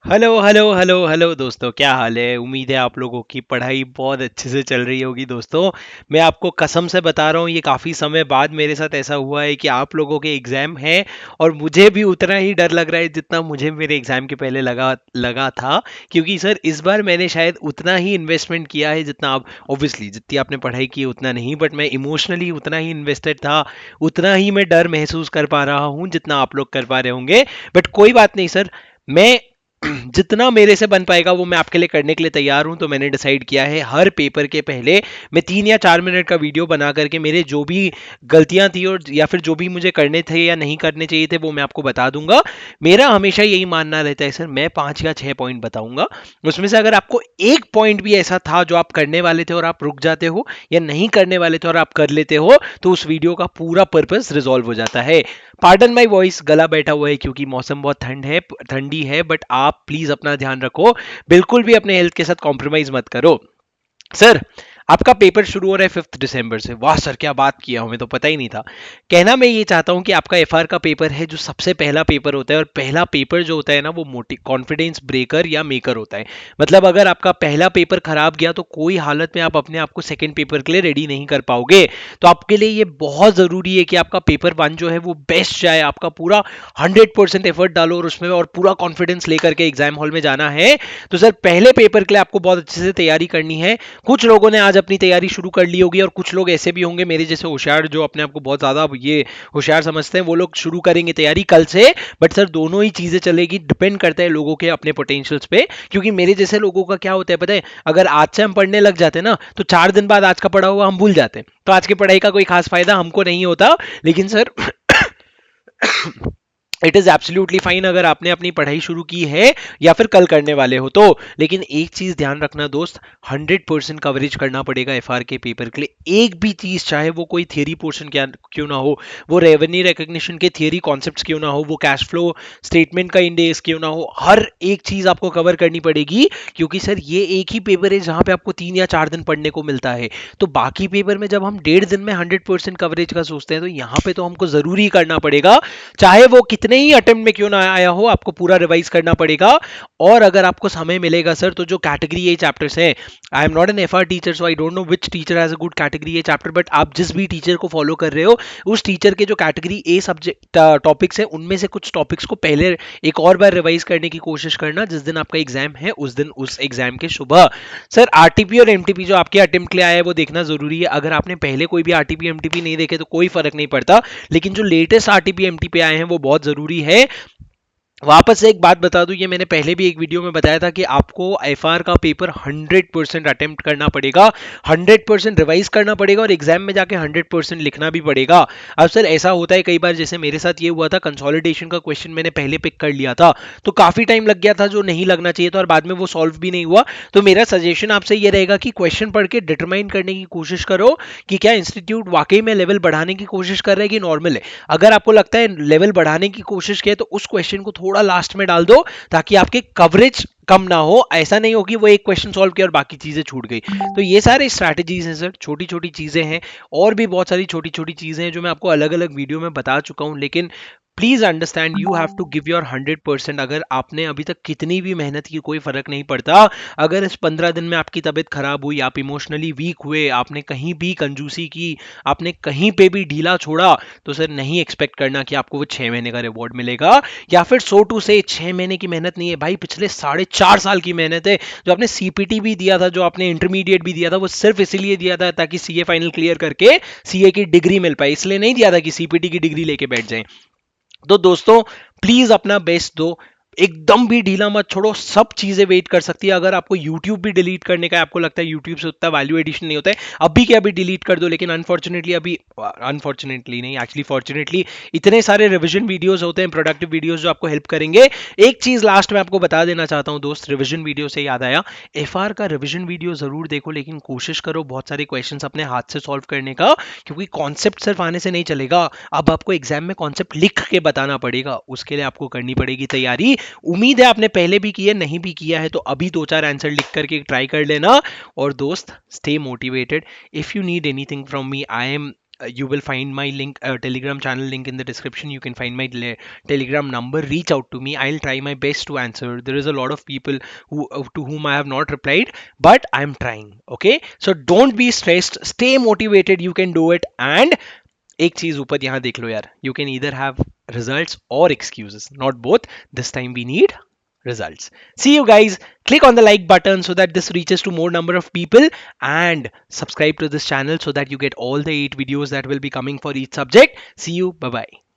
Hello hello hello hello दोस्तों, क्या हाल है। उम्मीद है आप लोगों की पढ़ाई बहुत अच्छे से चल रही होगी। दोस्तों, मैं आपको कसम से बता रहा हूँ, ये काफ़ी समय बाद मेरे साथ ऐसा हुआ है कि आप लोगों के एग्ज़ाम हैं और मुझे भी उतना ही डर लग रहा है जितना मुझे मेरे एग्ज़ाम के पहले लगा लगा था। क्योंकि सर इस बार मैंने शायद उतना ही इन्वेस्टमेंट किया है जितना आप, ऑब्वियसली जितनी आपने पढ़ाई की है उतना नहीं, बट मैं इमोशनली उतना ही इन्वेस्टेड था। उतना ही मैं डर महसूस कर पा रहा हूँ जितना आप लोग कर पा रहे होंगे। बट कोई बात नहीं सर, मैं जितना मेरे से बन पाएगा वो मैं आपके लिए करने के लिए तैयार हूं। तो मैंने डिसाइड किया है हर पेपर के पहले मैं 3 या 4 मिनट का वीडियो बना करके मेरे जो भी गलतियां थी और या फिर जो भी मुझे करने थे या नहीं करने चाहिए थे वो मैं आपको बता दूंगा। मेरा हमेशा यही मानना रहता है सर, मैं 5 या 6 पॉइंट बताऊंगा, उसमें से अगर आपको एक पॉइंट भी ऐसा था जो आप करने वाले थे और आप रुक जाते हो, या नहीं करने वाले थे और आप कर लेते हो, तो उस वीडियो का पूरा पर्पस रिजॉल्व हो जाता है। पार्डन माई वॉइस, गला बैठा हुआ है क्योंकि मौसम बहुत ठंडी है, बट आप प्लीज अपना ध्यान रखो। बिल्कुल भी अपने हेल्थ के साथ कॉम्प्रोमाइज मत करो। सर, आपका पेपर शुरू हो रहा है 5 दिसंबर से। वाह सर, क्या बात किया, हमें तो पता ही नहीं था। कहना मैं ये चाहता हूं कि आपका एफआर का पेपर है जो सबसे पहला पेपर होता है, और पहला पेपर जो होता है ना वो मोटी कॉन्फिडेंस ब्रेकर या मेकर होता है। मतलब अगर आपका पहला पेपर खराब गया तो कोई हालत में आप अपने आप को सेकंड पेपर के लिए रेडी नहीं कर पाओगे। तो आपके लिए ये बहुत जरूरी है कि आपका पेपर वन जो है वो बेस्ट जाए। आपका पूरा 100% एफर्ट डालो और उसमें और पूरा कॉन्फिडेंस लेकर के एग्जाम हॉल में जाना है। तो सर, पहले पेपर के लिए आपको बहुत अच्छे से तैयारी करनी है। कुछ लोगों ने आज अपनी तैयारी शुरू कर ली होगी और कुछ लोग ऐसे भी होंगे मेरे जैसे होशियार, जो अपने आप को बहुत ज्यादा ये होशियार समझते हैं, वो लोग शुरू करेंगे तैयारी कल से। बट सर, दोनों ही चीजें चलेगी, डिपेंड करता है लोगों के अपने पोटेंशियल्स पे। क्योंकि मेरे जैसे लोगों का क्या होता है पता है, अगर आज से हम पढ़ने लग जाते हैं ना तो 4 दिन बाद आज का पढ़ा हुआ हम भूल जाते हैं, तो आज की पढ़ाई का कोई खास फायदा हमको नहीं होता। लेकिन sir, it is absolutely fine अगर आपने अपनी पढ़ाई शुरू की है या फिर कल करने वाले हो तो। लेकिन एक चीज ध्यान रखना दोस्त, 100% कवरेज करना पड़ेगा एफआर के पेपर के लिए। एक भी चीज, चाहे वो कोई थियरी पोर्शन क्या क्यों ना हो, वो रेवेन्यू रिकग्निशन के थियरी कॉन्सेप्ट्स क्यों ना हो, वो कैश फ्लो स्टेटमेंट का इंडेक्स क्यों ना हो, हर एक चीज आपको कवर करनी पड़ेगी। क्योंकि सर ये एक ही पेपर है जहां पे आपको 3 या 4 दिन पढ़ने को मिलता है। तो बाकी पेपर में जब हम 1.5 दिन में 100% कवरेज का सोचते हैं, तो यहाँ पे तो हमको जरूरी करना पड़ेगा। चाहे वो कितने ही अटेम्प्ट में क्यों ना आया हो, आपको पूरा रिवाइज करना पड़ेगा। और अगर आपको समय मिलेगा सर, तो जो कैटेगरी ए चैप्टर्स हैं, I am not an FR teacher so I don't know which teacher has a good category A chapter, but आप जिस भी टीचर को फॉलो कर रहे हो, उस टीचर के जो कैटेगरी ए सब्जेक्ट टॉपिक्स हैं उनमें से कुछ टॉपिक्स को पहले एक और बार रिवाइज करने की कोशिश करना। जिस दिन आपका एग्जाम है उस दिन उस एग्जाम के सुबह सर आरटीपी और एमटीपी जो आपके अटेम्प्ट के लिए आया है वो देखना जरूरी है। अगर आपने पहले कोई भी आरटीपी एमटीपी नहीं देखे तो कोई फर्क नहीं पड़ता, लेकिन जो लेटेस्ट आरटीपी एमटीपी आए हैं वो बहुत जरूरी है। वापस से एक बात बता दूं, ये मैंने पहले भी एक वीडियो में बताया था कि आपको एफआर का पेपर 100% अटेम्प्ट करना पड़ेगा, 100% रिवाइज करना पड़ेगा और एग्जाम में जाके 100% लिखना भी पड़ेगा। अब सर ऐसा होता है कई बार, जैसे मेरे साथ ये हुआ था, कंसोलिडेशन का क्वेश्चन मैंने पहले पिक कर लिया था तो काफी टाइम लग गया था जो नहीं लगना चाहिए था, और बाद में वो सॉल्व भी नहीं हुआ। तो मेरा सजेशन आपसे ये रहेगा कि क्वेश्चन पढ़ के डिटरमाइन करने की कोशिश करो कि क्या इंस्टीट्यूट वाकई में लेवल बढ़ाने की कोशिश कर रहा है कि नॉर्मल है। अगर आपको लगता है लेवल बढ़ाने की कोशिश की, तो उस क्वेश्चन को थोड़ा लास्ट में डाल दो ताकि आपके कवरेज कम ना हो। ऐसा नहीं हो कि वो एक क्वेश्चन सॉल्व किया और बाकी चीजें छूट गई। तो ये सारे स्ट्रैटेजीज हैं सर, छोटी छोटी चीजें हैं, और भी बहुत सारी छोटी छोटी चीजें हैं जो मैं आपको अलग अलग वीडियो में बता चुका हूं। लेकिन please understand, you have to give your 100%। अगर आपने अभी तक कितनी भी मेहनत की कोई फर्क नहीं पड़ता। अगर इस 15 दिन में आपकी तबीयत खराब हुई, आप इमोशनली वीक हुए, आपने कहीं भी कंजूसी की, आपने कहीं पे भी ढीला छोड़ा, तो सर नहीं एक्सपेक्ट करना कि आपको वो 6 महीने का रिवॉर्ड मिलेगा। या फिर 6 महीने की मेहनत नहीं है भाई, पिछले 4.5 साल की मेहनत है। जो आपने सीपीटी भी दिया था, जो आपने इंटरमीडिएट भी दिया था, वो सिर्फ इसीलिए दिया था ताकि सीए फाइनल क्लियर करके सीए की डिग्री मिल पाए, इसलिए नहीं दिया था कि सीपीटी की डिग्री लेके बैठ जाए। तो दोस्तों, प्लीज अपना बेस्ट दो, एकदम भी ढीला मत छोड़ो। सब चीजें वेट कर सकती है। अगर आपको YouTube भी डिलीट करने का, आपको लगता है YouTube से उतना वैल्यू एडिशन नहीं होता है, अभी के अभी डिलीट कर दो। लेकिन अनफॉर्चुनेटली अभी, अनफॉर्चुनेटली नहीं, एक्चुअली फॉर्चुनेटली, इतने सारे रिवीजन वीडियोस होते हैं, प्रोडक्टिव वीडियोस जो आपको हेल्प करेंगे। एक चीज लास्ट में आपको बता देना चाहता हूं दोस्त, रिवीजन वीडियो से याद आया, एफआर का रिवीजन वीडियो जरूर देखो, लेकिन कोशिश करो बहुत सारे क्वेश्चंस अपने हाथ से सॉल्व करने का। क्योंकि कॉन्सेप्ट सिर्फ आने से नहीं चलेगा, अब आपको एग्जाम में कॉन्सेप्ट लिख के बताना पड़ेगा, उसके लिए आपको करनी पड़ेगी तैयारी। उम्मीद है आपने पहले भी की है, नहीं भी किया है तो अभी 2-4 आंसर लिख करके ट्राई कर लेना। और दोस्त, stay motivated. If you need anything from me, I am you will find my link, telegram channel link in the description. You can find my telegram number. Reach out to me. I'll try my best to answer. There is a lot of people who to whom I have not replied, but I'm trying. Okay, so don't be stressed, stay motivated, you can do it. And एक चीज ऊपर यहाँ देख लो यार, you can either have results or excuses, not both. This time we need results. See you guys. Click on the like button so that this reaches to more number of people, and subscribe to this channel so that you get all the 8 videos that will be coming for each subject. See you. Bye bye.